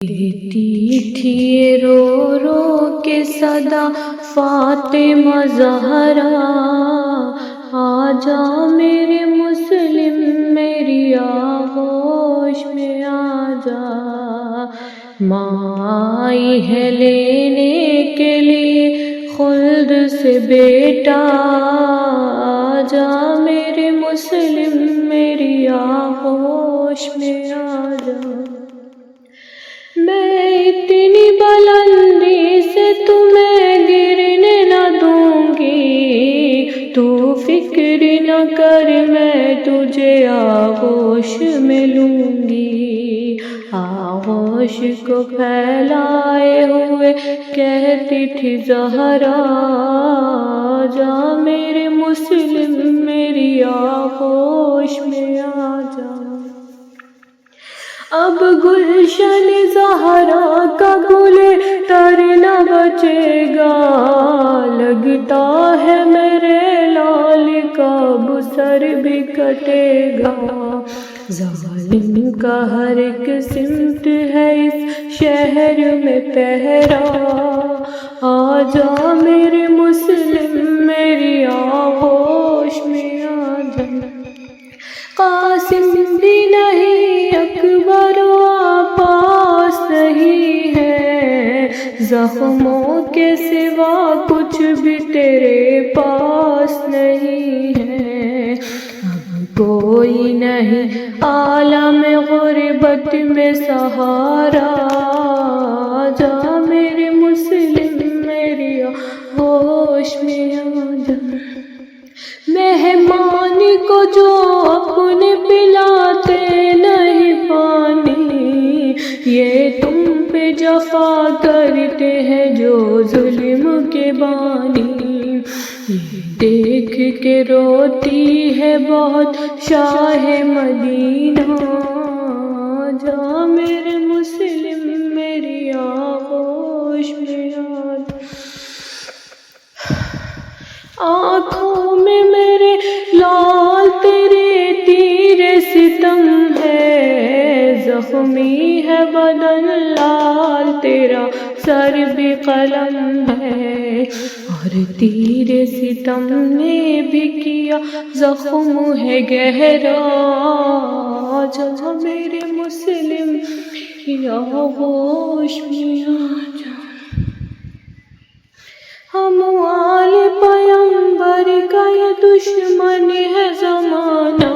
دیتی تھی یہ رو رو کے صدا فاطمہ زہرا، آجا میرے مسلم میری آغوش میں آجا، ماں آئی ہے لینے کے لیے خلد سے بیٹا، آجا میرے مسلم میری آغوش میں آجا۔ میں اتنی بلندی سے تمہیں گرنے نہ دوں گی، تو فکر نہ کر میں تجھے آغوش میں لوں گی۔ آغوش کو پھیلائے ہوئے کہتی تھی زہرا، آجا میرے مسلم میری آغوش میں آجا۔ اب گلشن زہرا کا گل تر نہ بچے گا، لگتا ہے میرے لال کا بسر بھی کٹے گا۔ ظالم کا ہر ایک سمت ہے اس شہر میں پہرا، آجا میرے مسلم میری آغوش میں آجا۔ قاسم بھی نہیں، اکبر و عباس نہیں ہے، زخموں کے سوا کچھ بھی تیرے پاس نہیں ہے۔ اب کوئی نہیں عالم غربت میں سہارا، آجا میرے مسلم میری آغوش میں آجا۔ مہمان کو جو اپنے پلاتے نہیں پانی، یہ تم پہ جفا کرتے ہیں جو ظلم کے بانی۔ یہ دیکھ کے روتی ہے بہت شاہ مدینہ، آجا میرے مسلم میری آغوش میں آجا۔ آنکھوں میں میرے لال تیرے تیر ستم ہے، زخمی ہے بدن لال تیرا سر بھی قلم ہے، اور تیر ستم نے بھی کیا زخم ہے گہرا، آجا میرے مسلم کی آغوش میں آجا۔ ہم آل پیغمبر کا یہ دشمن ہے زمانہ،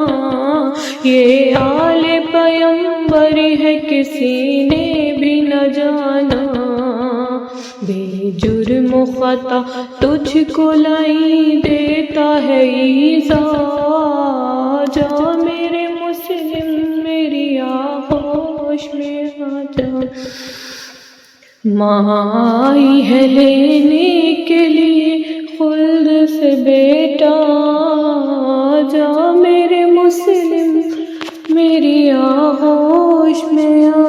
یہ آل پیغمبر ہے کسی نے بھی نہ جانا، بے جرم و خطا تجھ کو لائی دیتا ہے ایذا، آجا میرے مسلم میری آغوش میں آجا۔ ماں آئی ہے لینے کے لیے خلد سے بیٹا، آجا میرے مسلم میری آغوش میں آجا۔